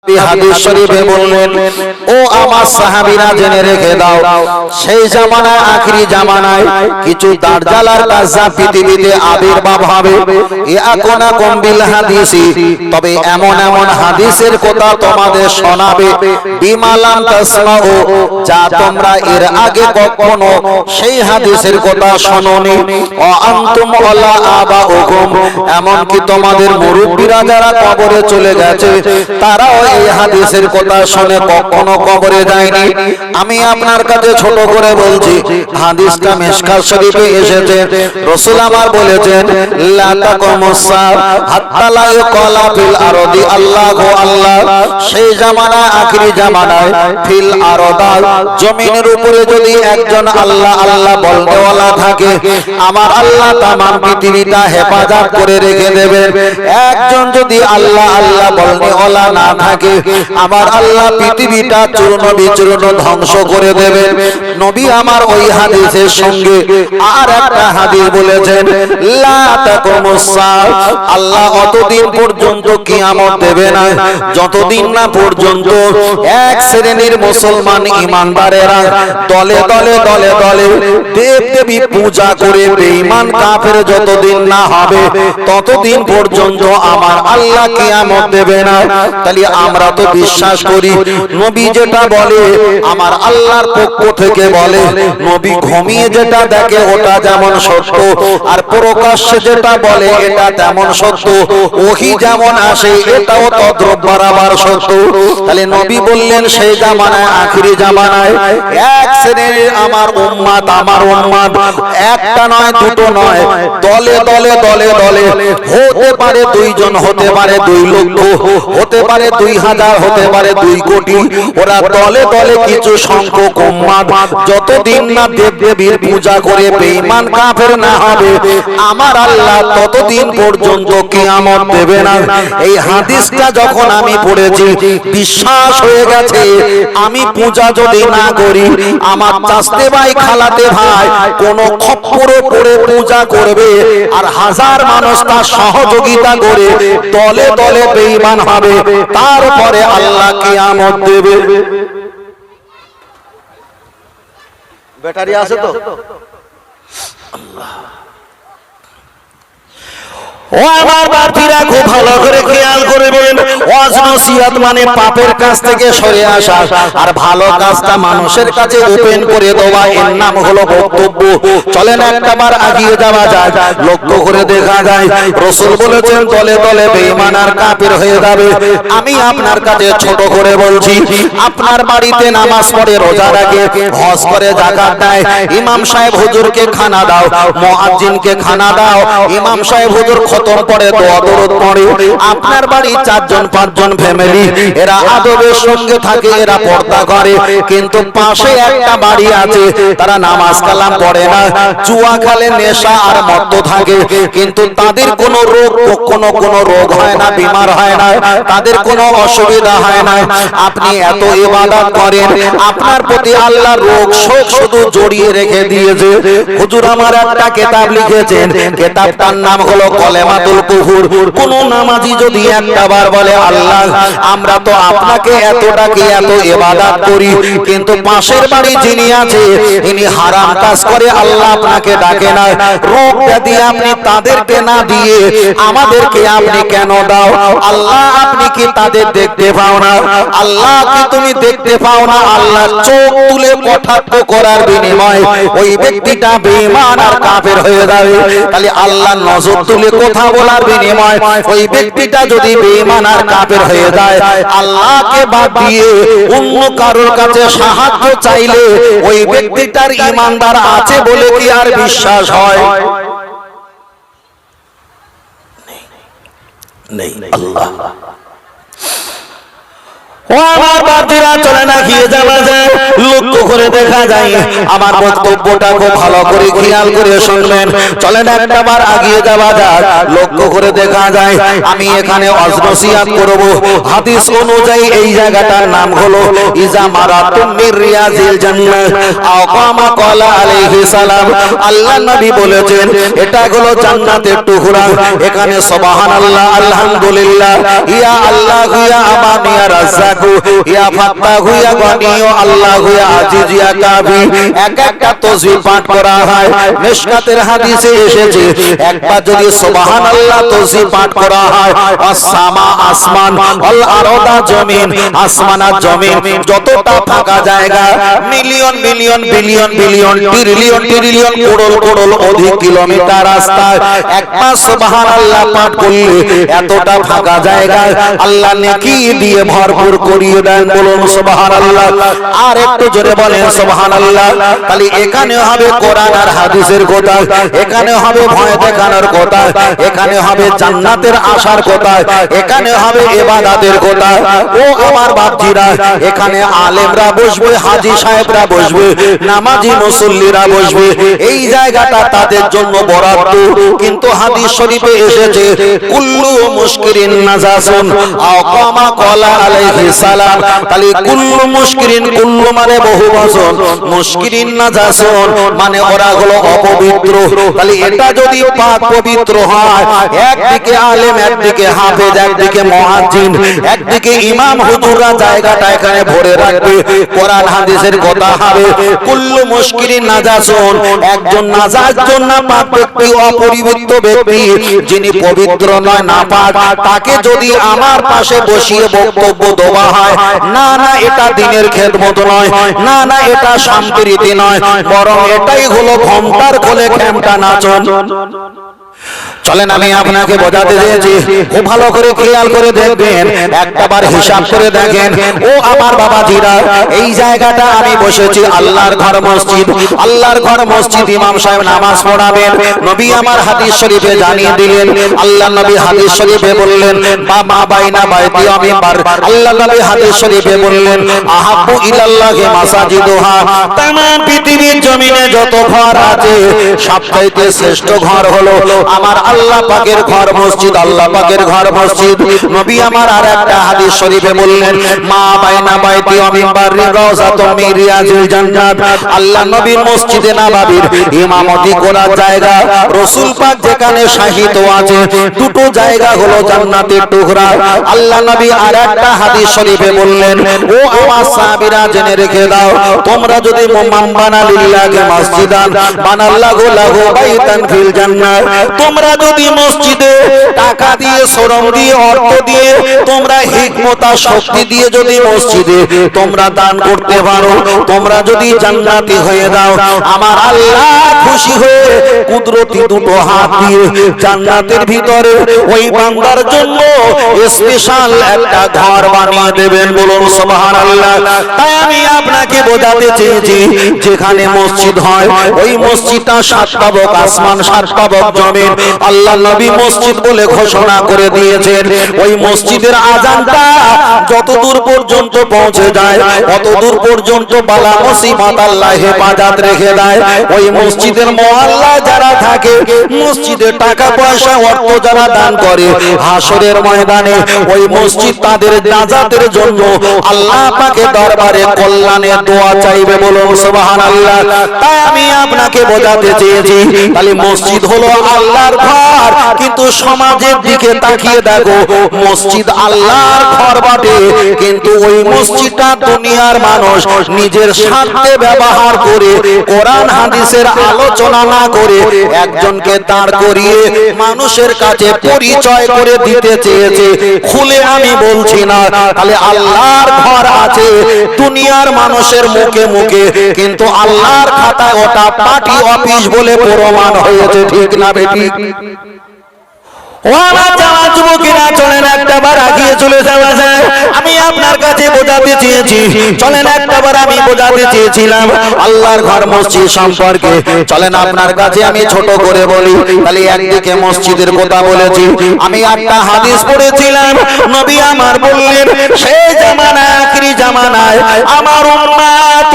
হাদিস শরীফে বললেন, ও আমার সাহাবীরা জেনে রেখে দাও, সেই জামানায় আখিরি জামানায় কিছু দাজ্জালার কাজ্জাব পৃথিবীতে আবির্ভাব হবে। ইয়াকুনা কুমবিল হাদিসি, তবে এমন এমন হাদিসের কথা তোমাদের শোনাবে, বিমালাম তাসমাউ, যা তোমরা এর আগে কখনো সেই হাদিসের কথা শোনোনি। ও আনতুম ওয়ালা আবাউকুম, এমনকি তোমাদের মুরব্বিরা যারা কবরে চলে গেছে তারাও এই হাদিসের কথা শুনে কখনো কবরে যায়নি। আমি আপনার কাছে ছোট করে বলছি, হাদিসটা মিশকাত শরীফে এসেছে। রাসূল আমার বলেছেন, লা তাকুমুস সাআ হাত্তা লা ইউকালা ফিল আরদি আল্লাহু আল্লাহ। সেই জামানায় আখিরি জামানায় ফিল আরদা, জমিনের উপরে যদি একজন আল্লাহ আল্লাহ বলনেওয়ালা থাকে, আমার আল্লাহ তাম পৃথিবীটা হেফাজত করে রেখে দেবেন। একজন যদি আল্লাহ আল্লাহ বলনেওয়ালা না থাকে, আমার আল্লাহ পৃথিবীটা চূর্ণ বিচূর্ণ ধ্বংস করে দেবেন। নবী আমার ওই হাদিসের সঙ্গে আর একটা হাদিস বলেছেন, লা তাকুমুস সাআ, আল্লাহ অতদিন পর্যন্ত কিয়ামত দেবে না যতদিন না পর্যন্ত এক শ্রেণীর মুসলমান ঈমানদারেরা দলে দলে দলে দলে দেব দেবী পূজা করে বেঈমান কাফের যতদিন না হবে ততদিন পর্যন্ত আমার আল্লাহ কিয়ামত দেবে না। তাহলে আমরা তো বিশ্বাস করি নবী যেটা বলে আমার আল্লাহর পক্ষ থেকে বলে। নবী ঘুমিয়ে যেটা দেখে ওটা যেমন সত্য, আর প্রকাশ্যে যেটা বলে এটা তেমন সত্য। ওহী যেমন আসে এটাও তদ্রুপ বরাবর সত্য। তাহলে নবী বললেন সেই জামানায় আখিরি জামানায় এক শ্রেণীর আমার উম্মত একটা নয় দুটো নয়, দলে দলে দলে দলে হতে পারে 2 জন, হতে পারে 2 লক্ষ, হতে পারে 2000, হতে পারে 2 কোটি। ওরা দলে দলে কিছু সংখ্যক উম্মত যতদিন না দেবদেবীর পূজা করে বেঈমান কাফের না হবে আমার আল্লাহ ততদিন পর্যন্ত কিয়ামত দেবে না। এই হাদিসটা যখন আমি পড়েছি বিশ্বাস হয়ে গেছে, আমি পূজা যদি না করি আমার চাচতে ভাই খালাতে ভাই কোন খপ্পরে পড়ে পূজা করবে আর হাজার মানুষ তার সহযোগিতা করে দলে দলে বেঈমান হবে, তারপরে আল্লাহ কিয়ামত দেবে। ব্যাটারি আছে তো? আল্লাহ, ও আমার বাপীরা খুব ভালো করে খেয়াল করবেন, ওয়াজ নসিহত মানে পাপের কাজ থেকে সরে আসা আর ভালো কাজটা মানুষের কাছে ওপেন করে দেওয়া, এর নাম হলো বক্তব্য। চলেন একবার এগিয়ে যাওয়া যায়। লক্ষ্য করে দেখা যায় রাসূল বলেছেন দলে দলে বেঈমান আর কাফের হয়ে যাবে। আমি আপনার কাছে ছোট করে বলছি, আপনার বাড়িতে নামাজ পড়ে, রোজা রাখে, হজ করে, যাকাত দেয়, ইমাম সাহেব হুজুরকে খানা দাও, মুয়াজ্জিনকে খানা দাও, ইমাম সাহেব হুজুর খতম পড়ে, দোয়া দরুদ পড়ে। আপনার বাড়ি 4 জন 5 জন ফ্যামিলি, এরা আদবের সঙ্গে থাকে, এরা পর্দা করে, কিন্তু পাশে একটা বাড়ি আছে তারা নামাজ কালাম পড়ে না, জুয়া খেলে, নেশা আর মদ থাকে, কিন্তু তাদের কোনো রোগ কোনো রোগ হয় না, বিমার হয় না, তাদের কোনো অসুবিধা হয় না। আপনি এত ইবাদত করেন, আপনার প্রতি আল্লাহ রোগ শোক শুধু জড়িয়ে রেখে দিয়েছে। হুজুর আমার একটা কিতাব লিখেছেন, কিতাবটার নাম হলো কলেমাতুল কুফর। কোন নামাজি যদি একবার বলে আল্লাহ আমরা তো আপনাকে এত ডাকি, এত ইবাদত করি, কিন্তু পাশের বাড়ি যিনি আছে ইনি হারাম কাজ করে, আল্লাহ আপনাকে ডাকে না, রোগ ব্যাধি আপনি তাদেরকে না দিয়ে আমাদেরকে আপনি কেন দাও? আল্লাহ আপনি কি তাদের দেখতে পাও না? আল্লাহ কি তুমি দেখতে পাও না? আল্লাহ চোখ তুলে কটাক্ষ করার বিনিময়ে ওই ব্যক্তিটা বেঈমান আর কাফের হয়ে যাবে। তাহলে আল্লাহ নজর তুলে কথা বলার বিনিময়ে ওই ব্যক্তিটা যদি বেঈমান আর কাফের হয়ে যায়, আল্লাহকে বাদ দিয়ে অন্য কারোর কাছে সাহায্য চাইলে ওই ব্যক্তিটার ঈমানদার আছে বলে কি আর বিশ্বাস হয়? নেই। আল্লাহ ও আমার বাচ্চারা চলে না গিয়ে যাওয়া যায় লক্ষ্য করে দেখা যায় আমার বক্তব্যটা খুব ভালো করে খেয়াল করে শুনবেন চলে না একবার আগিয়ে যাওয়া যায় লক্ষ্য করে দেখা যায় আমি এখানে ওয়াজ করব হাদিস অনুযায়ী এই জায়গাটার নাম হলো ইজামারাতুম মির রিয়াজিল জান্নাহ আকামা ক্বালা আলাইহিস সালাম আল্লাহ নবী বলেছেন এটা হলো জান্নাতের টুকরা এখানে সুবহানাল্লাহ আলহামদুলিল্লাহ ইয়া আল্লাহ ইয়া আমান ইয়া রাজ্জাক ইয়া ফাত্তাহ ইয়া গনি আল্লাহ ইয়া আজিজ ইয়া কাবি এক একটা তাসবিহ পাঠ করা হয় মিশকাতের হাদিসে এসেছে একবার যদি সুবহানাল্লাহ তাসবিহ পাঠ করা হয় আসসামা আসমান আল আরদা জমিন আসমান আর জমিন যতটা ফাঁকা জায়গা million million billion billion trillion trillion crore crore অধিক কিলোমিটার রাস্তা একবার সুবহানাল্লাহ পাঠ করলে এতটা ফাঁকা জায়গা আল্লাহ নেকি দিয়ে ভরপুর করিয়ে দেন বলুন সুবহানাল্লাহ আর একটু জোরে বলেন সুবহানাল্লাহ তাহলে এখানে হবে কোরআন আর হাদিসের কথা এখানে হবে ভয় দেখানোর কথা এখানে হবে জান্নাতের আশার কথা এখানে হবে ইবাদতের কথা ও আমার বাপজিরা এখানে আলেমরা বসবে হাজী সাহেবরা বসবে নামাজি মুসল্লিরা বসবে এই জায়গাটা তাদের জন্য বরাদ্দ কিন্তু হাদিস শরীফে এসেছে কুল্লু মুশকিরিন নাজাসুন আও কামা ক্বালা আলাইহিস সালাম তাহলে কুল্লু মুশকিরিন কুল্লু মানে বহু বচন মুশকিরিন নাজাসুন মানে ওরা হলো অপবিত্র তাহলে এটা যদি পাক পবিত্র হয় একদিকে আলেম একদিকে হাফেজ একদিকে মুয়াজ্জিন একদিকে ইমাম হুজুররা জায়গাটা এখানে ভরে রাখবে কোরআন হাদিসের কথা হবে কুল্লু মুশকিরিন নাজাসুন একজন নাজাসজন না পাক ব্যক্তি অপবিত্র ব্যক্তি যিনি পবিত্র নয় না পাক তাকে যদি আমার পাশে বসিয়ে বক্তব্য দেওয়া হয় না না এটা দ্বীনের খেদমত নয় না না এটা সম্প্রীতি নয় বরং এটাই হলো ঘন্টার কোলে ঘ্যামটা নাচন চলেন আমি আপনাকে বোঝাতে চেয়েছি খুব ভালো করে খেয়াল করে দেখবেন একবার হিসাব করে দেখেন ও আমার বাবাজিরা এই জায়গাটা আমি বসেছি আল্লাহর ঘর মসজিদ আল্লাহর ঘর মসজিদ ইমাম সাহেব নামাজ পড়াবেন নবী আমার হাদিস শরীফে জানিয়ে দিলেন আল্লাহ নবী হাদিস শরীফে বললেন মা বাইনা বাইতি ওয়া মিম্বার আল্লাহ নবী হাদিস শরীফে বললেন আহাব্বু ইলাল্লাহি মাসাজিদুহা तमाम পৃথিবীর জমিনে যত ঘর আছে সবচাইতে শ্রেষ্ঠ ঘর হলো আমার আল্লাহ পাকের ঘর মসজিদ আল্লাহ পাকের ঘর মসজিদ নবী আমার আরেকটা হাদিস শরীফে বললেন মা বাইনা বাইতি ওয়া মিম্বারি রাওজাতুম মিন রিয়াজিল জান্নাত আল্লাহ নবী মসজিদে নববীর ইমামতি করার জায়গা রাসূল পাক যেখানে শাহিদ আছে দুটো জায়গা হলো জান্নাতের টুকরা আল্লাহ নবী আরেকটা হাদিস শরীফে বললেন ও আমার সাহাবীরা জেনে রেখে দাও তোমরা যদি মুম্মান বানা লিল্লাহি মসজিদান বানাল্লাহু লাহু বাইতান ফিল জান্নাহ তোমরা যদি মসজিদে টাকা দিয়ে শ্রম দিয়ে অর্থ দিয়ে তোমরা হিকমত আর শক্তি দিয়ে যদি মসজিদে তোমরা দান করতে পারো তোমরা যদি জান্নাতি হয়ে দাও আমার আল্লাহ খুশি হয়ে কুদরতি দুটো হাত দিয়ে জান্নাতের ভিতরে ওই বান্দার জন্য স্পেশাল একটা ঘর বানিয়ে দেবেন বলুন সুবহানাল্লাহ তাই আমি আপনাকে বোঝাতে চেয়েছি যেখানে মসজিদ হয় ওই মসজিদটা সাত পাবক আসমান সাত পাবক জমিন আল্লাহ নবী মসজিদ বলে ঘোষণা করে দিয়েছেন ওই মসজিদের আযানটা যত দূর পর্যন্ত পৌঁছে যায় তত দূর পর্যন্ত বালা মুসিবত আল্লাহ হেফাজত রেখে দেয় ওই মসজিদের মুআল্লায় যারা থাকে মসজিদে টাকা পয়সা অর্থ যারা দান করে হাসরের ময়দানে ওই মসজিদ তাদের নাজাতের জন্য আল্লাহ পাকের দরবারে কল্যাণের দোয়া চাইবে বলুন সুবহানাল্লাহ তাই আমি আপনাকে বোঝাতে চেয়েছি তাহলে মসজিদ হলো আল্লাহর ঘর কিন্তু সমাজের দিকে তাকিয়ে দেখো মসজিদ আল্লাহর ঘর বটে কিন্তু ওই মসজিদটা দুনিয়ার মানুষ নিজের স্বার্থে ব্যবহার করে কোরআন হাদিসের আলোচনা না করে একজনকে দাঁড় করিয়ে মানুষের কাছে পরিচয় করে দিতে চেয়েছে খুলে আমি বলছি না তাহলে আল্লাহর ঘর আছে দুনিয়ার মানুষের মুখে মুখে কিন্তু আল্লাহর খাতা ওটা পার্টি অফিস বলে প্রমাণ হয়েছে ঠিক না বেটি আমি আপনার কাছে বোঝাতে চেয়েছি চলেন একটাবার আমি বোঝাতে চেয়েছিলাম আল্লাহর ঘর মসজিদ সম্পর্কে চলেন আপনার কাছে আমি ছোট করে বলি তাহলে একদিকে মসজিদের কথা বলেছি আমি একটা হাদিস পড়েছিলাম নবী আমার বললেন সেই জামানায় জানায় আমার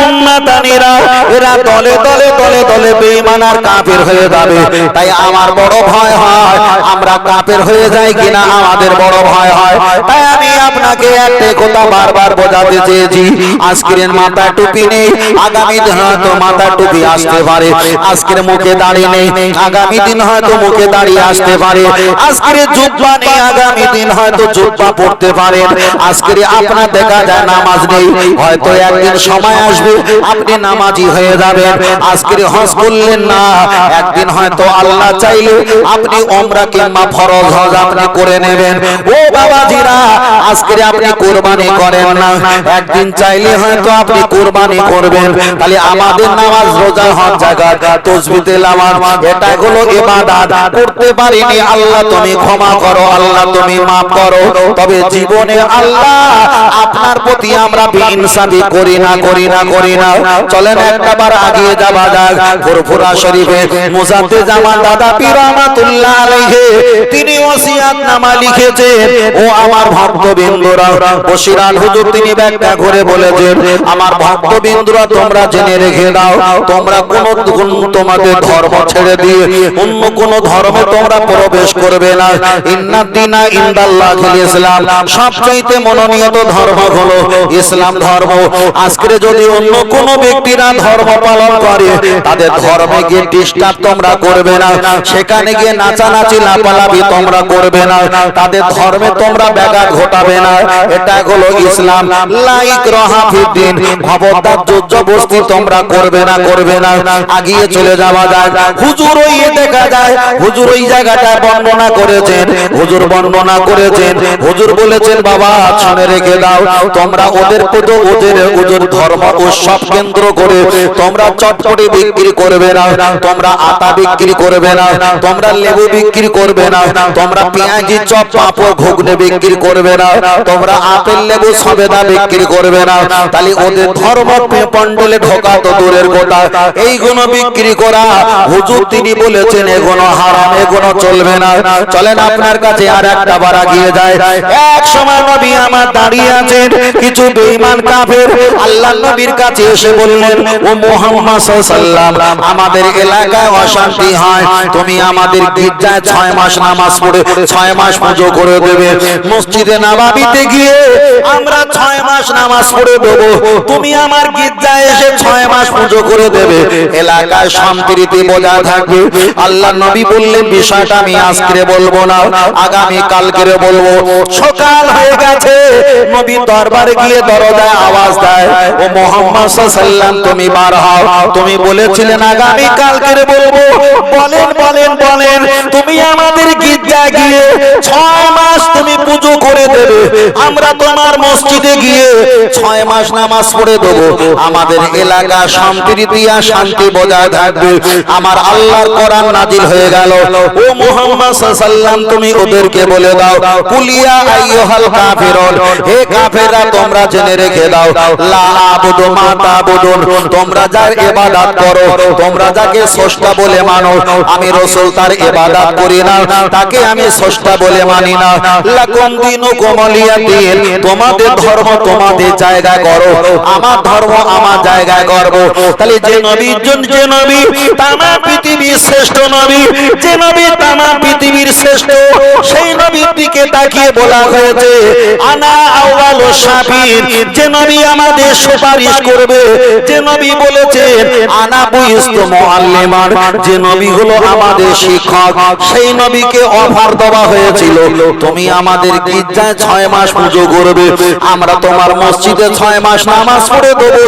উম্মাতানিরা এরা দলে দলে দলে দলে বেঈমান আর কাফের হয়ে যাবে। তাই আমার বড় ভয় হয় আমরা কাফের হয়ে যাই কিনা, আমাদের বড় ভয় হয়। তাই আমি আপনাকে একটা কথা বারবার বোঝাতে চেয়েছি, আজকের মাথা টুপি নেই, আগামী দিন হয়তো মাথা টুপি আসতে পারে। আজকের মুখে দাড়ি নেই, আগামী দিন হয়তো মুখে দাড়ি আসতে পারে। আজকের জুব্বা নেই, আগামী দিন হয়তো জুব্বা পড়তে পারেন। আজকের আপনার দেখা যায় নামাজ নেই, হয়তো একদিন সময় আসবে আপনি নামাজি হয়ে যাবেন। আজকের হজ করলেন না, একদিন হয়তো আল্লাহ চাইলে আপনি উমরা কিংবা ফরজ হজ আপনি করে নেবেন। ও বাবাজিরা, আজকের আপনি কুরবানি করেন না, একদিন চাইলে হয়তো আপনি কুরবানি করবেন। তাহলে আমাদের নামাজ রোজা হজ জাকাত তাসবিহ তেলাওয়াত এটা হলো ইবাদত, করতে পারিনি আল্লাহ তুমি ক্ষমা করো, আল্লাহ তুমি maaf করো। তবে জীবনে আল্লাহ আপনার প্রতি আমরা বেইনসাফি করি না। চলেন একবার আগিয়ে যাওয়া যাক। ফুরফুরা শরীফে মুজাদ্দিদ জামান দাদা পীর রহমাতুল্লাহ আলাইহি তিনি ওসিয়াতনামা লিখেছেন। ও আমার ভক্তবৃন্দরা, বশিরাল হুজুর তিনি ব্যাখ্যা করে বলেছেন, আমার ভক্তবৃন্দরা তোমরা জেনে রেখে দাও, তোমরা কোন তোমাদের ধর্ম ছেড়ে দিয়ে অন্য কোন ধর্মে তোমরা প্রবেশ করবে না। ইন্নাদ দীনা ইনদাল্লাহিল ইসলাম, সবচেয়ে মনোনীত ধর্ম হলো ইসলাম ধর্ম। আজকে যদি অন্য কোন ব্যক্তিরা ধর্ম পালন করে তাদের ধর্মে গিয়ে ডিস্টার্ব তোমরা করবে না, সেখানে গিয়ে নাচানাচি লাপালাপি তোমরা করবে না, তাদের ধর্মে তোমরা ব্যাঘাত ঘটাবে না। এটা হলো ইসলাম। লা ইকরাহা ফিদ্দিন, খবরদার জবরদস্তি তোমরা করবে না। আগিয়ে চলে যাওয়া যাক। হুজুর ওই দেখা যায়, হুজুর ওই জায়গাটা বর্ণনা করেছেন। হুজুর বলেছেন বাবা শুনে রেখে দাও, তোমরা ওদের পদে ওদের ধর্ম উৎসব কেন্দ্র করে তোমরা চটপটি বিক্রি করবে না, তোমরা আটা বিক্রি করবে না, তোমরা লেবু বিক্রি করবে না, তোমরা পেঁয়াজি চপ পাঁপড় ঘুগনি বিক্রি করবে না, তোমরা আপেল লেবু সবেদা বিক্রি করবে না। তাহলে ওদের ধর্ম পন্ডলে ঢোকা তো দূরের কথা, এইগুলো বিক্রি করা হুজুর তিনি বলেছেন এগুলো হারাম, এগুলো চলবে না। চলেন আপনার কাছে আর একটা বার আগিয়ে যায়। এক সময় নবী আমার দাঁড়িয়ে আছেন, কিছু বেঈমান কাফের আল্লাহর নবীর কাছে এসে বললেন, ও মুহাম্মদ সাল্লাল্লাহু আলাইহি ওয়াসাল্লাম, আমাদের এলাকায় অশান্তি হয়, তুমি আমাদের গির্জায় 6 মাস নামাজ পড়ে 6 মাস পুজো করে দেবে। মসজিদে নববীতে গিয়ে আমরা 6 মাস নামাজ পড়ে দেব, তুমি আমার গির্জায় এসে 6 মাস পুজো করে দেবে, এলাকায় শান্তিতে বজায় থাকবে। আল্লাহর নবী বললেন বিষয়টা আমি আজকে বলবো না, আগামী কালকে বলবো। সকাল হয়ে গেছে, নবী দরবারে গিয়ে দরজায় আওয়াজ দেয়, ও মুহাম্মদ সাল্লাল্লাহু আলাইহি ওয়াসাল্লাম তুমি বার হও, তুমি বলেছিলেন আগামী কালকে বলবো। বলেন তুমি আমাদের গির্জায় গিয়ে 6 মাস তুমি পুজো করে দেবে, আমরা তোমার মসজিদে গিয়ে 6 মাস নামাজ পড়ে দেব, আমাদের এলাকা শান্তি বজায় থাকবে। আমার আল্লাহর কোরআন নাজিল হয়ে গেল, ও মুহাম্মদ সাল্লাল্লাহু আলাইহি ওয়াসাল্লাম তুমি ওদেরকে বলে দাও, কুলিয়া আইয়ুহাল কাফিরুন, হে কাফেররা তোমরা জেনে রেখে দাও, লা আবুদু মা তাবুদুন, তোমরা যার ইবাদত করো, তোমরা যাকে স্রষ্টা বলে মানো, আমি রাসূল তার ইবাদত করি না, তাকে আমি স্রষ্টা বলে মানি না। লাকুম দীনুকুম ওয়ালিয়া দীন, তোমাদের ধর্ম তোমাদের জায়গায় করো, আমার ধর্ম আমার জায়গায় করব। তাহলে যে নবী তামাম পৃথিবীর শ্রেষ্ঠ নবী, যে নবী তামাম পৃথিবীর শ্রেষ্ঠ, সেই নবীর দিকে তাকিয়ে বলা হয়েছে আনা আউয়ালু শাফিঈন, যে নবী আমাদের সুপারিশ করবে, যে নবী বলেছেন আনা বুইস্তু মুআল্লিমান, যে নবী হলো আমাদের শিক্ষক, সেই নবীকে অফার দেওয়া হয়েছিল তুমি আমাদের গির্জায় 6 মাস পুজো করবে, আমরা তোমার মসজিদে 6 মাস নামাজ পড়ে দেবো,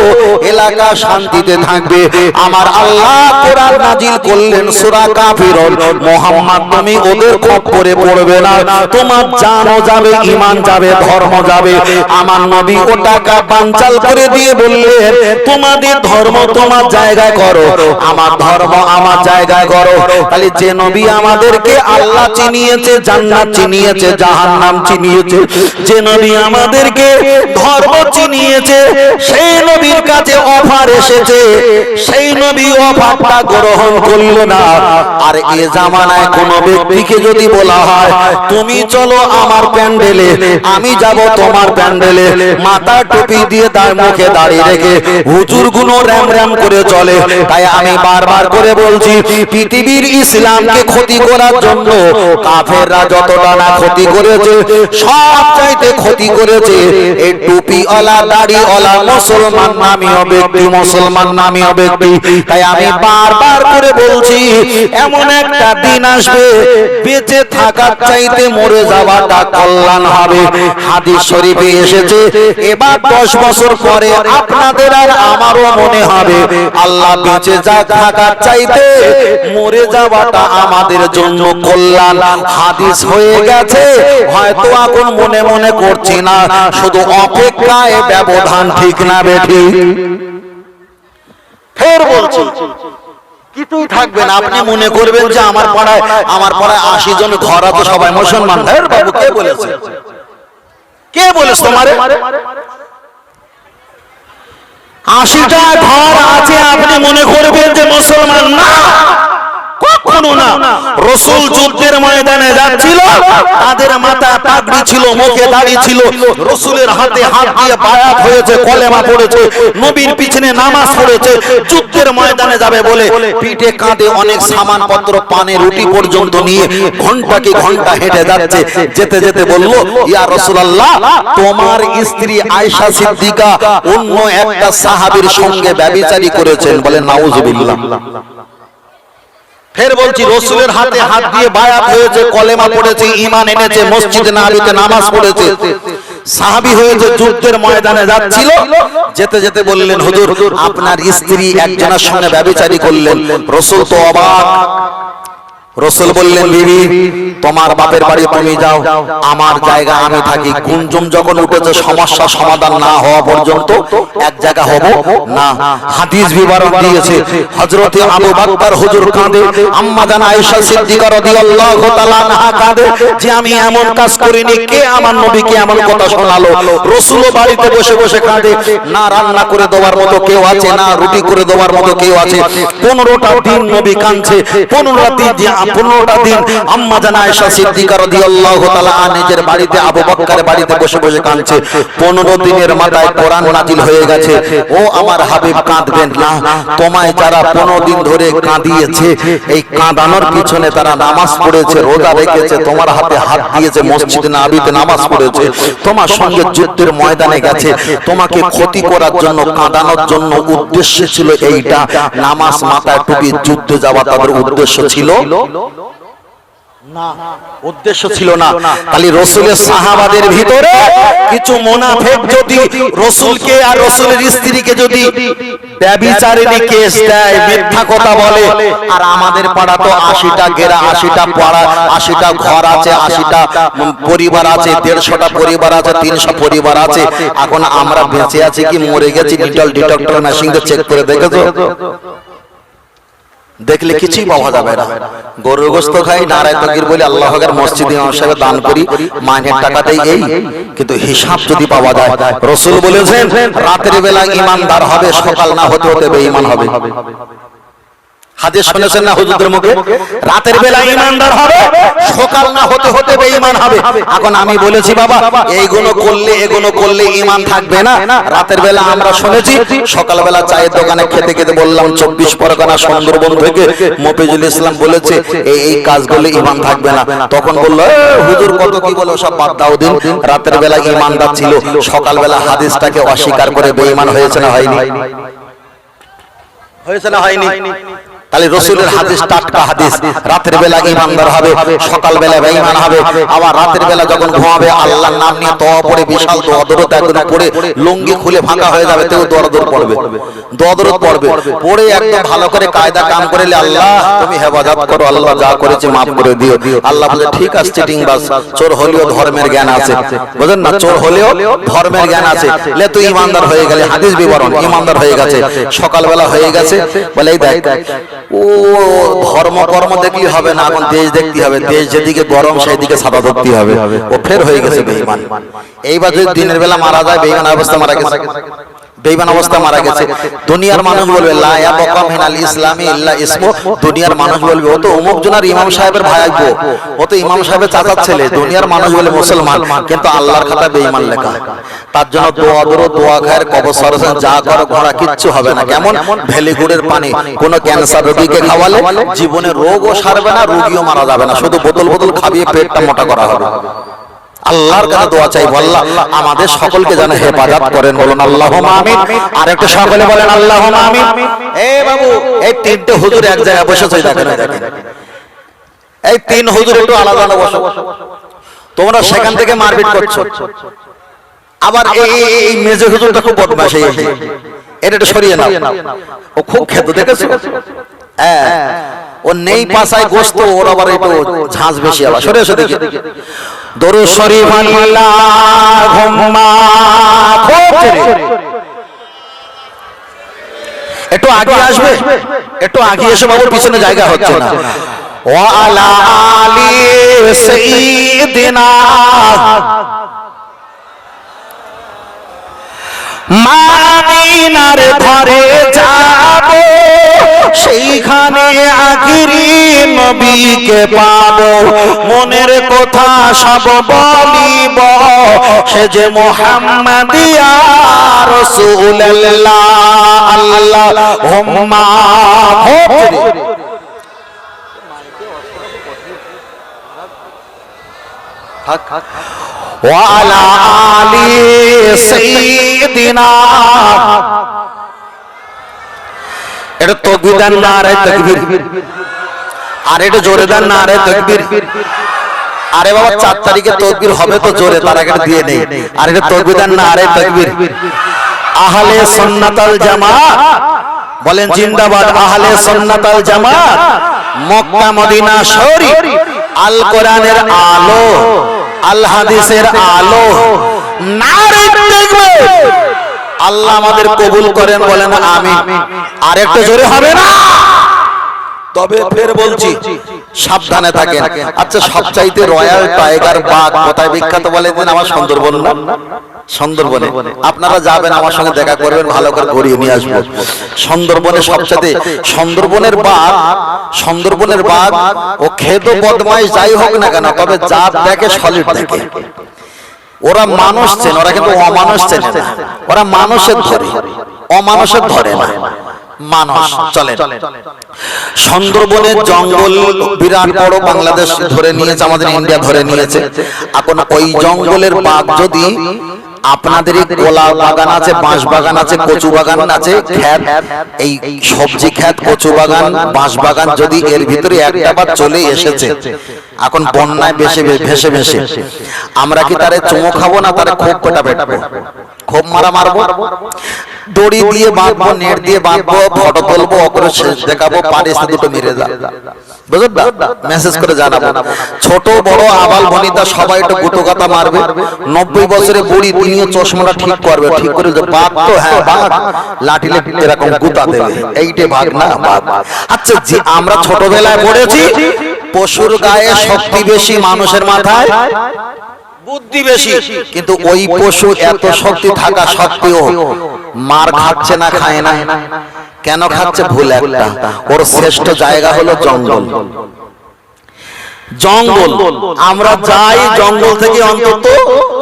এলাকা শান্তিতে থাকবে। আমার আল্লাহ কোরআন নাজিল করলেন সূরা কাফিরুন, মুহাম্মদ তুমি ওদের খপ্পরে পড়বে না, তোমার জানও যাবে, ঈমান যাবে, ধর্ম যাবে। আমার নবী ওটাকে বানচাল করে দিয়ে বললেন তোমাদের ধর্ম তোমার জায়গায় করো, আমার ধর্ম আমার জায়গায় করো। তাহলে যে নবী আমাদেরকে আল্লাহ চিনিয়েছে, জান্নাত চিনিয়েছে, জাহান্নাম চিনিয়েছে, যে নবী আমাদেরকে ধর্ম চিনিয়েছে, সেই নবীর কাছে অফার এসেছে, সেই নবী অফারটা গ্রহণ করল না। আর এ জামানায় কোন ব্যক্তিকে যদি বলা হয় তুমি চলো আমার প্যান্ডেলে, আমি যাব তোমার প্যান্ডেলে, মাথা টুপি দিয়ে তার মুখে দাঁড়িয়ে রেখে হুজুর গুলো র‍্যাম র‍্যাম করে চলে। তাই আমি বারবার করে বলছি, পৃথিবীর ইসলামকে ক্ষতি করার জন্য কাফেররা যতটা না ক্ষতি করেছে, সব চাইতে ক্ষতি করেছে এই টুপিওয়ালা দাড়িওয়ালা মুসলমান নামীয় ব্যক্তি, মুসলমান নামীয় ব্যক্তি। তাই আমি বারবার করে বলছি, এমন একটা দিন আসবে বেঁচে থাকার চাইতে মরে যাওয়াটা কল্যাণ হবে। হাদিস শরীফে এসেছে, এবার 10 বছর পরে আপনাদের আর আমারও মনে হবে আল্লাহ বেঁচে থাকার চাইতে মরে যাওয়াটা আমাদের জন্য কল্যাণ। হাদিস হয়ে গেছে, হয়তো এখন মনে মনে করছি না, শুধু অপেক্ষায় ব্যবধান, ঠিক না বেঠি? ফের বলছি, কিছুই থাকবে না। আপনি মনে করবেন যে আমার পাড়ায় 80 জন ঘর আছে, সবাই মুসলমান। বাবু কে বলেছে? কে বলেছে তোমারে? 80টা ঘর আছে, আপনি মনে করবেন যে মুসলমান না, কখনো না। রাসূল যুদ্ধের ময়দানে যাচ্ছিল, তাদের মাথায় পাগড়ি ছিল, মুখে দাড়ি ছিল, রাসূলের হাতে হাত দিয়ে বায়াত হয়েছে, কলেমা পড়েছে, নবীর পিছনে নামাজ পড়েছে। যুদ্ধের ময়দানে যাবে বলে পিঠে কাঁধে অনেক সামানপত্র, পানে রুটি পর্যন্ত নিয়ে ঘন্টাকে ঘন্টা হেঁটে যাচ্ছে। যেতে যেতে বলল, ইয়া রাসূলুল্লাহ, তোমার স্ত্রী আয়েশা সিদ্দিকা অন্য একটা সাহাবীর সঙ্গে ব্যভিচারী করেছেন। বলে নাউজুবিল্লাহ। ফের বলছি, রাসূলের হাতে হাত দিয়ে বায়াত হয়েছে, কলেমা পড়েছে, ঈমান এনেছে, মসজিদে নববীতে নামাজ পড়েছে, সাহাবী হয়েছে, যুদ্ধের ময়দানে যাচ্ছিল। যেতে যেতে বললেন, হুজুর আপনার স্ত্রী একজনের সঙ্গে ব্যভিচারী করলেন। রাসূল তো অবাক। রাসূল বললেন, বিবি তোমার বাপের বাড়ি তুমি যাও, আমার জায়গা আমি থাকি। গুঞ্জন যখন উঠেছে, সমস্যা সমাধান না হওয়া পর্যন্ত এক জায়গা হব না। হাদিস বিবরণ দিয়েছে, হযরতে আবু বকর হুজুর কাঁদে, আম্মা জান আয়েশা সিদ্দিকা রাদিয়াল্লাহু তাআলা আনহা কাঁদে যে আমি এমন কাজ করিনি, কে আমার নবীকে এমন কথা শোনালো। রাসূলও বাড়িতে বসে বসে কাঁদে, না রান্না করে দেওয়ার মতো কেউ আছে, না রুটি করে দেওয়ার মতো কেউ আছে। 15টা দিন নবী কাঁদছে, 15টা দিন আম্মা জান আয়েশা সিদ্দিকা রাদিয়াল্লাহু তাআলা নিজের বাড়িতে আবু বকরের বাড়িতে বসে বসে কাঁদছে। 15 দিনের মাথায় কোরআন নাজিল হয়ে গেছে, ও আমার হাবিব কাঁদবেন না, তোমায় যারা 15 দিন ধরে কাঁদিয়েছে, এই কাঁদানোর পিছনে তারা নামাজ পড়েছে, রোজা রেখেছে, তোমার হাতে হাত দিয়েছে, মসজিদে নববীতে নামাজ পড়েছে, তোমার সঙ্গে যুদ্ধের ময়দানে গেছে, তোমাকে ক্ষতি করার জন্য, কাঁদানোর জন্য উদ্দেশ্য ছিল এইটা। নামাজ মাথায় টুপি যুদ্ধে যাওয়া তাদের উদ্দেশ্য ছিল না, উদ্দেশ্য ছিল না। খালি রাসূলের সাহাবাদের ভিতরে কিছু মুনাফিক যদি রাসূলকে আর রাসূলের স্ত্রীকে যদি ব্যভিচারিণী কেস দেয়, মিথ্যা কথা বলে, আর আমাদের পাড়া তো 80টা গেরা, 80টা পাড়া, 80টা ঘর আছে, 80টা পরিবার আছে, 150টা পরিবার আছে, 300 পরিবার আছে। এখন আমরা বেঁচে আছি কি মরে গেছি? মেটাল ডিটেক্টর মেশিন দিয়ে চেক করে দেখেছো? দেখলে কিছুই পাওয়া যাবে না। গরুর গোশত খাই, নারায় তাকবীর বলি, আল্লাহু আকবার, মসজিদে হিসাবে দান করি, মাইনের টাকাতেই এই, কিন্তু হিসাব যদি পাওয়া যায়। রাসূল বলেছেন, রাতের বেলা ঈমানদার হবে, সকাল না হতে হতে বেঈমান হবে। হাদিস শুনেছেন না হুজুরদের মুখে? রাতের বেলা ঈমানদার হবে, সকাল না হতে হতে বেঈমান হবে। এখন আমি বলেছি, বাবা এইগুলো করলে ঈমান থাকবে না। রাতের বেলা আমরা শুনেছি, সকাল বেলা চায়ের দোকানে খেতে খেতে বললাম 24 পরগনা সুন্দরবন থেকে মফিজুল ইসলাম বলেছে এই কাজগুলো ঈমান থাকবে না। তখন বলল, হুজুর কত কি বলে, সব বাদ দাও দিন। রাতের বেলা ঈমানদার ছিল, সকাল বেলা হাদিসটাকে অস্বীকার করে বেঈমান হয়েছে না হয়নি? হয়েছে না হয়নি? তাহলে রাসূলের হাদিস টাটকা হাদিস, রাতের বেলা ঈমানদার হবে, সকাল বেলা বেঈমান হবে। আবার রাতের বেলা যখন ঘুমাবে আল্লাহর নাম নিয়ে দোয়া পড়ে, বিশাল দোয়া দরুদ একদম পড়ে, লুঙ্গি খুলে ফাঁকা হয়ে যাবে, তেও দোয়া দরুদ পড়বে, দোয়া দরুদ পড়বে, পড়ে একদম ভালো করে কায়দা কাম করেলে, আল্লাহ তুমি হেফাজত করো, আল্লাহ যা করেছে মাফ করে দিও। আল্লাহ বলে, ঠিক আছে, চিটিং বাস, চোর হলেও ধর্মের জ্ঞান আছে, বুঝেন না? চোর হলেও ধর্মের জ্ঞান আছে, লে তুই ঈমানদার হয়ে গেলে। হাদিস বিবরণ, ঈমানদার হয়ে গেছে, সকাল বেলা হয়ে গেছে। বলে এই দেখ ও ধর্ম কর্ম দেখলি হবে না, এখন দেশ দেখতে হবে, দেশ যেদিকে গরম সেই দিকে সাদা ধরতে হবে। ও ফের হয়ে গেছে বেঈমান। এইবার যদি দিনের বেলা মারা যায় বেঈমান অবস্থা মারা গেছে, বেঈমান অবস্থা মারা গেছে। দুনিয়ার মানুষ বলবে লা ইয়াবকা মিনাল ইসলামি ইল্লা ইসমু, দুনিয়ার মানুষ বলবে ও তো অমুক জনের ইমাম সাহেবের ভাইপো, ও তো ইমাম সাহেবের চাচার ছেলে। দুনিয়ার মানুষ বলে মুসলমান, কিন্তু আল্লাহর খাতায় বেঈমান লেখা। তার জন্য দোয়া করো, দোয়া খায়ের কবর সরসন যা করো ঘোড়া কিচ্ছু হবে না। কেমন ভেলিগুড়ের পানি কোন ক্যান্সার রোগীকে খাওয়ালে জীবনে রোগও সারবে না, রোগীও মারা যাবে না, শুধু বোতল বোতল খাবিয়ে পেটটা মোটা করা হবে। আল্লাহর কাছে দোয়া চাই, আল্লাহ আমাদের সকলকে যেন হেফাজত করেন, বলুন আল্লাহুম্মা আমিন। আর একটু সকলে বলেন আল্লাহুম্মা আমিন। এই বাবু এই তিনটে হুজুর এক জায়গায় বসেছে, দেখেন এই তিন হুজুর একটু আলাদা আলাদা বসো। তোমরা সেখান থেকে মারপিট করছো। আবার এই মেজে হুজুরটা খুব বদমাশ, এটা একটু সরিয়ে নাও, ও খুব খেতে দেখেছো। হ্যাঁ ও নেই পাশায় গোস্ত, ওর আবার একটু ঝাঁঝ বেশি। আবার সরে এসে দেখি দরুদ শরীফ আল্লাহুম্মা, একটু আগে আসবে, একটু আগে এসে বাবুর পিছনে জায়গা হচ্ছে না। ওয়া আলা আলি সাইয়্যিদিনা মাদিনার ঘরে যাব, সেইখানে আখিরি নবীকে পাবো, মনের কথা সব বলিব, সে যে মুহাম্মদ ইয়া রাসূলুল্লাহ। আল্লাহুম্মা ওয়া আলা আলি সাইয়্যিদিনা। এটা তাকবীর দেন, নারে তাকবীর। আর এটা জোরে দেন, নারে তাকবীর। আরে বাবা 4 তারিখে তাকবীর হবে তো জোরে, তার আগে দিয়ে নেই। আর এটা তাকবীর দেন, নারে তাকবীর। আহলে সুন্নাত ওয়াল জামাত বলেন জিন্দাবাদ। আহলে সুন্নাত ওয়াল জামাত, মক্কা মদিনা শরীফ, আল কোরআনের আলো, আল হাদিসের আলো, নারে তাকবীর। আল্লাহ আমাদের কবুল করেন, বলেন আমিন। আর একটু জোরে হবে না? তবে ফের বলছি সাবধানে থাকেন। আচ্ছা সবচাইতে রয়্যাল টাইগার বাঘ কোথায় বিখ্যাত বলে দিন? আমার সুন্দরবন না? সুন্দরবনে আপনারা যাবেন, আমার সঙ্গে দেখা করবেন, ভালো করে ঘুরিয়ে নিয়ে আসবো। সুন্দরবনে সবচাইতে সুন্দরবনের বাঘ ও খেদ বদমাইশ যাই হোক না কেন, তবে জাত দেখে সলিড দেখে। ওরা মানুষ চেনে, ওরা কিন্তু অমানুষ চেনে না। ওরা মানুষের ধরে, অমানুষের ধরে না, মানুষ চলে। সুন্দরবনের জঙ্গল বিরাট বড়, বাংলাদেশ ধরে নিয়েছে, আমাদের ইন্ডিয়া ধরে নিয়েছে। এখন ওই জঙ্গলের বাঘ যদি আপনাদের কলা বাগান আছে, বাঁশ বাগান আছে, কচু বাগান আছে, ক্ষেত, এই সবজি ক্ষেত, কচু বাগান, বাঁশ বাগান, যদি এর ভিতরে একটা বার চলে এসেছে, এখন বন্যায় ভেসে ভেসে, আমরা কি তারে চুমো খাবো না তারে খোপ কটা বেটবো? খোপ মারা মারবো, দড়ি দিয়ে বাঁধবো, নেট দিয়ে বাঁধবো, ফটো তুলবো, অকরে শেষ দেখাবো, পারিসে দুটো মেরে যা, বুঝলেন? মেসেজ করে জানাবো। ছোট বড় আবাল বনিতা সবাই একটু গুটো কথা মারবে। 90 বছরের বুড়ি তিনিও চশমাটা ঠিক করবে, ঠিক করে বাঘ তো হ্যাঁ বাঘ, লাঠি এরকম গুতা দেবে, এইটা ভাগ না বাঘ। আচ্ছা যে আমরা ছোটবেলায় পড়েছি পশুর গায়ে শক্তি বেশি, মানুষের মাথায় বুদ্ধি বেশি, কিন্তু ওই পশু এত শক্তি থাকা সত্ত্বেও মার খাচ্ছে না, খায় না। কেন খাচ্ছে? ভুল একটা, ওর শ্রেষ্ঠ জায়গা হলো জঙ্গল। জঙ্গল আমরা যাই, জঙ্গল থেকে অন্তত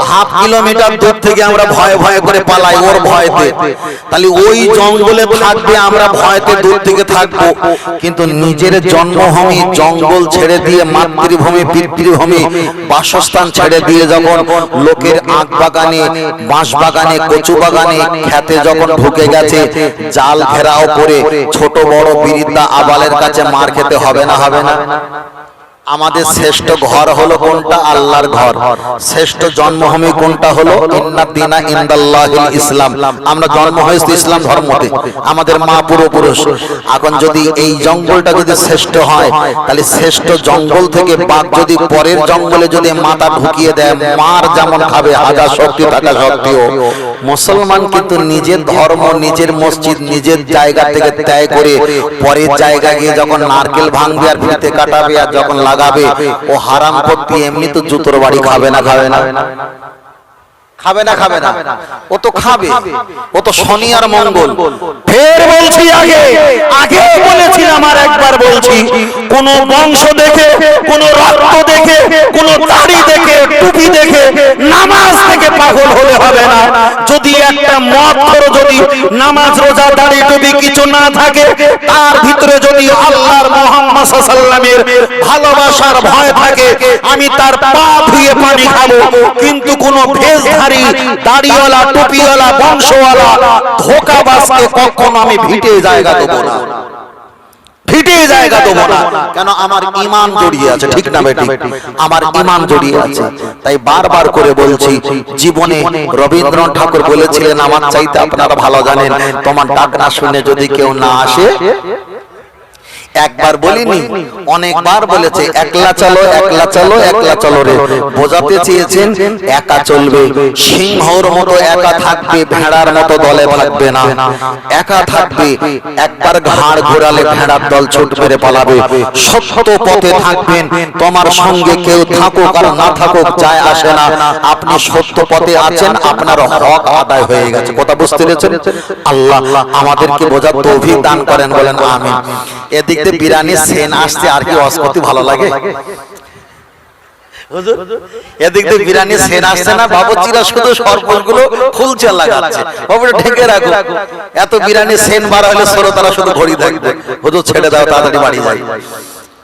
হাফ কিলোমিটার দূর থেকে আমরা ভয়ে ভয়ে করে পালাই, ওর ভয়তে। তাহলে ওই জঙ্গলে থাকবে, আমরা ভয়তে দূর থেকে থাকবো। কিন্তু নিজের জন্মভূমি জঙ্গল ছেড়ে দিয়ে, মাতৃভূমি পিতৃভূমি বাসস্থান ছেড়ে দিয়ে যখন লোকের আখ বাগানে, বাঁশ বাগানে, কচু বাগানে, খেতে যখন ঢুকে গেছে, জাল ঘেরাও করে ছোট বড় বৃদ্ধা আবালের কাছে মার খেতে হবে না? হবে না? আমাদের শ্রেষ্ঠ ঘর হলো কোনটা? আল্লাহর ঘর। শ্রেষ্ঠ জন্মভূমি কোনটা? হলো ইন্নাদ দীনা ইনদাল্লাহিল ইসলাম। আমরা জন্ম হয়েছি ইসলাম ধর্মতে, আমাদের মা পূর্বপুরুষ। এখন যদি এই জঙ্গলটা যদি শ্রেষ্ঠ হয়, তাহলে শ্রেষ্ঠ জঙ্গল থেকে বাঘ যদি পরের জঙ্গলে যদি মাথা ঢুকিয়ে দেয়, মার যেমন খাবে হাজার শক্তি থাকা সত্ত্বেও, মুসলমান কিন্তু নিজের ধর্ম, নিজের মসজিদ, নিজের জায়গা থেকে ত্যাগ করে পরের জায়গায় গিয়ে যখন নারকেল ভাঙবে আর ফিতে কাটাবে আর যখন লাগাবে, ও হারাম করতে এমনি তো জুতোর বাড়ি খাবে না? খাবে না? খাবে না? খাবে না? ও তো খাবে, ও তো শনি আর মঙ্গল। ফের বলছি, আগে বলেছিলাম আর একবার বলছি, কোন বংশ দেখে, কোন রক্ত দেখে, কোন দাড়ি দেখে, টুপি দেখে, নামাজ থেকে পাগল হলে হবে না। যদি একটা মত ধরো, যদি নামাজ রোজা দাড়ি টুপি কিছু না থাকে, তার ভিতরে যদি আল্লাহর মুহাম্মদ সাল্লাল্লাহু আলাইহি ওয়াসাল্লামের ভালোবাসার ভয় থাকে, আমি তার পা ধুয়ে পানি খাবো। কিন্তু কোন ভেষধারী, দাড়িওয়ালা, টুপিওয়ালা, বংশওয়ালা ধোঁকাবাজকে কখনো আমি ভিটে জায়গা দেবো না, ভিটে জায়গা দেবো না। কেন? আমার ঈমান জড়িয়ে আছে, ঠিক না বেটি? আমার ঈমান জড়িয়ে আছে। তাই বারবার করে বলছি, জীবনে রবীন্দ্রনাথ ঠাকুর বলেছিলেন, আমার চাইতে আপনারা ভালো জানেন, তোমার ডাক না শুনে যদি কেউ না আসে। একবার বলিনি, অনেকবার বলেছে, একলা চলো, একলা চলো, একলা চলো রে। বোঝাতে চেয়েছেন একা চলবে, সিংহর মতো একা থাকবে, ভেড়ার মতো দলে থাকবে না। একা থাকবে, একবার ঘাড় ঘোরালে ভেড়ার দল ছুট মেরে পালাবে। সত্য পথে থাকবেন, তোমার সঙ্গে কেউ থাকুক আর না থাকুক যায় আসে না। আপনি সত্য পথে আছেন, আপনার হক আদায় হয়ে গেছে। কথা বুঝতে পেরেছেন? আল্লাহ আমাদেরকে বোঝার তৌফিক দান করেন, বলেন আমিন। এদিক দিয়ে বিরানি সেন আসছে, আর কি অস্পতি ভালো লাগে? এদিক দিয়ে বিরানি সেন আসছে না, বাবুচিরা শুধু সরপোশগুলো খুলছে, লাগাচ্ছে, বাবুটা ঢেকে রাখো। এত বিরানি সেন বার হলে শ্রোতারা শুধু ঘড়ি দেখবে, হুজুর ছেড়ে দাও, তাড়াতাড়ি বাড়ি যাই।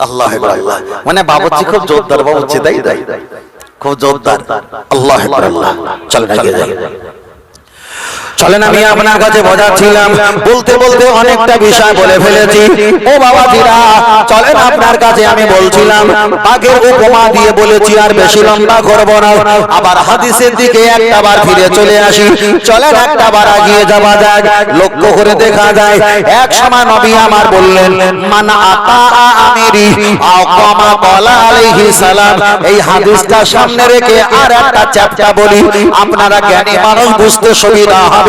আল্লাহ আল্লাহ, মানে বাবুচি খুব জোরদার, বাবুচি তাই তাই খুব জোরদার। আল্লাহ আল্লাহ, চলেন আগে যাই। চলেন, আমি আপনার কাছে বোঝাচ্ছিলাম, বলতে বলতে অনেকটা বিষয় বলে ফেলেছি। ও বাবাজিরা, চলেন আপনার কাছে আমি বলছিলাম, আগের উপমা দিয়ে বলেছি, আর বেশি লম্বা করব না। আবার হাদিসের দিকে একটা বার ফিরে চলে আসি। চলেন একটা বার এগিয়ে যাওয়া যাক। লক্ষ্য করে দেখা যায়, এক সময় নবী আমার বললেন, মান আতা আমিরি আও কামা ক্বালা আলাইহিস সালাম। এই হাদিসটা সামনে রেখে আর একটা চ্যাপ্টা বলি, আপনারা জ্ঞানী মানুষ, বুঝতে সুবিধা হবে,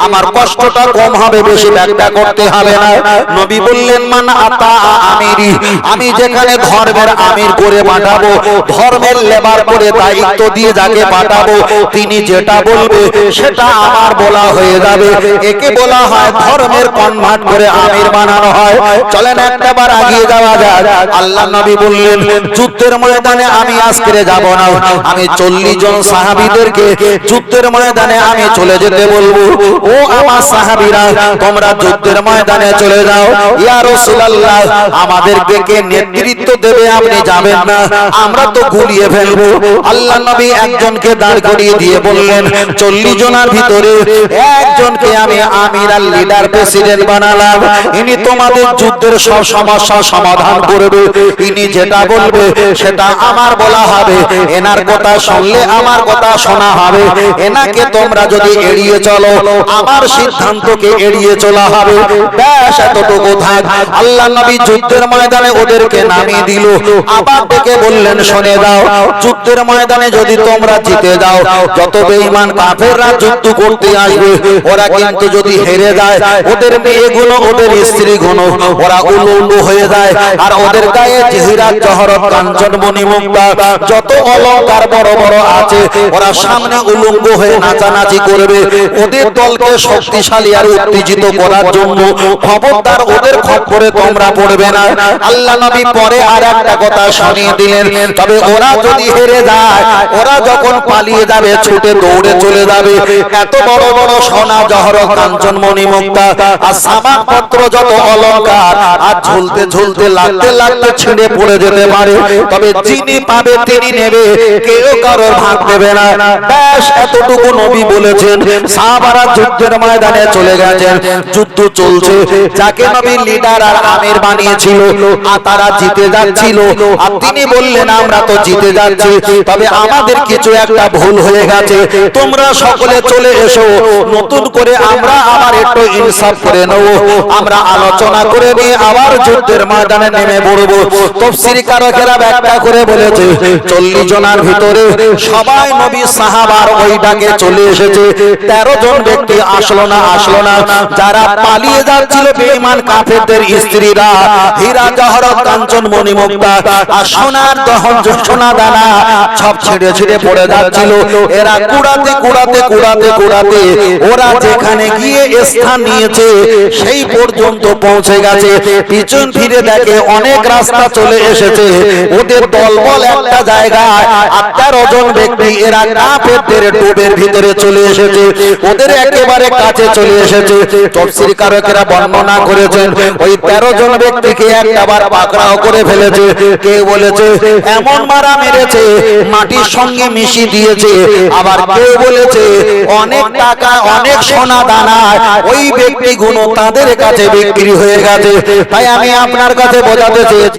আমার কষ্টটা কম হবে, বেশি ব্যাখ্যা করতে হবে না। নবী বললেন, মান আতা আমিরি, আমি যেখানে ধর্মের আমির করে পাঠাবো, ধর্মের লেবার করে দায়িত্ব দিয়ে যাকে পাঠাবো, তিনি যেটা বলবে সেটা আমার বলা হয়ে যাবে। একে বলা হয় ধর্মের কনভার্ট করে আমির বানানো হয়। চলেন একটা বার এগিয়ে যাওয়া যাক। আল্লাহ নবী বললেন, যুদ্ধের ময়দানে আমি আজকে যাব না, আমি 40 জন সাহাবীদেরকে যুদ্ধের ময়দানে আমি চলে যেতে বলবো। ও আমার সাহাবীরা, তোমরা যুদ্ধের ময়দানে চলে যাও। ইয়া রাসূলুল্লাহ, আমাদেরকে কে নেতৃত্ব দেবে? আপনি যাবেন না, আমরা তো গুলিয়ে ফেলবো। আল্লাহ নবী একজনকে দাঁড় করিয়ে দিয়ে বললেন, 40 জনের ভিতরে একজনকে আমি আমির আর লিডার, প্রেসিডেন্ট বানালাম। ইনি তোমাদের যুদ্ধের সব সমস্যার সমাধান করবে। ইনি যেটা বলবে সেটা আমার বলা হবে, এনার কথা শুনলে আমার কথা শোনা হবে। এনাকে তোমরা যদি এড়িয়ে চলো, আমার সিদ্ধান্তকে এড়িয়ে চলা হবে। ব্যাস এতটুকু থাক। আল্লাহ নবী যুদ্ধের ময়দানে ওদেরকে নামিয়ে দিল। আবার ডেকে বললেন, শুনে দাও, যুদ্ধের ময়দানে যদি তোমরা জিতে যাও, যত বেঈমান কাফেররা যুদ্ধ করতে আসবে, ওরা কিন্তু যদি হেরে যায়, ওদের মেয়েগুলো, ওদের স্ত্রীগুলো, ওরা উলঙ্গ হয়ে যায়। আর ওদের গায়ে জিহিরাত, জহরত, কাঞ্চন, মণিমুক্তা, যত অলংকার বড় বড় আছে, ওরা সামনে উলঙ্গ হয়ে নাচানাচি করবে। ওদের দলকে শক্তিশালী আর উত্তেজিত করার জন্য খবরদার ওদের খপ্পরে তোমরা পড়বে না। আল্লাহ নবী পরে আর একটা কথা শুনিয়ে দিলেন, তবে ওরা যদি হেরে যায়, ওরা যখন পালিয়ে যাবে, ছুটে দৌড়ে চলে যাবে, এত বড় বড় সোনা, জহরত, কাঞ্চন, মণিমুক্তা আর সামান পত্র, যত অলংকার, আর ঝুলতে ঝুলতে লাগতে লাগতে ছিঁড়ে পড়ে যেতে পারে। তবে যিনি পাবে তিনি নেবে, কেউ কারোর ভাগ দেবে না। ব্যাস এতটুকু নবী বলেছেন। সাহাবারা যুদ্ধের ময়দানে চলে গেছেন, যুদ্ধ চলছে। যাকে নবী লিডার আর আমির বানিয়েছিল, আর তারা জিতে যাচ্ছিল। আর তিনি বললেন, আমরা তো জিতে যাচ্ছি, তবে আমাদের কিছু একটা ভুল হয়ে গেছে, তোমরা সকলে চলে এসো, নতুন করে আমরা আবার একটু ইনসাফ করে নেব, আমরা আলোচনা করে নিয়ে আবার যুদ্ধের ময়দানে নেমে পড়বো। তাফসীর কারকেরা ব্যাখ্যা করে বলেছে, 40 জনের ভিতরে সবাই নবী সাহাবার ওই ডাকে চলে এসেছে। 13 জন একজন ব্যক্তি আসলো না যারা পালিয়ে যাচ্ছিল বেঈমান কাফেরদের স্ত্রীরা হীরা জহরত কাঞ্চন মণিমুক্তা আর সোনার দহন সোনা দানা সব ছিঁড়ে ছিঁড়ে পড়ে যাচ্ছিল। এরা কুড়াতে ওরা যেখানে গিয়ে স্থান নিয়েছে সেই পর্যন্ত পৌঁছে গেছে। পিছন ফিরে দেখে অনেক রাস্তা চলে এসেছে। ওদের দলবল একটা জায়গায় 18 জন ব্যক্তি এরা কাফেরদের ডুবের ভিতরে চলে এসেছে। ওদের একেবারে কাছে চলে এসেছে। তাফসীর কারকেরা বর্ণনা করেছেন ওই 13 জন ব্যক্তিকে একবার পাকড়াও করে ফেলেছে। কে বলেছে এমন মারা মেরেছে মাটির সঙ্গে মিশিয়ে দিয়েছে, আবার কেউ বলেছে অনেক টাকা অনেক সোনা দানা ওই ব্যক্তিগুলো তাদের কাছে বিক্রি হয়ে গেছে। তাই আমি আপনার কাছে বোঝাতে চেয়েছি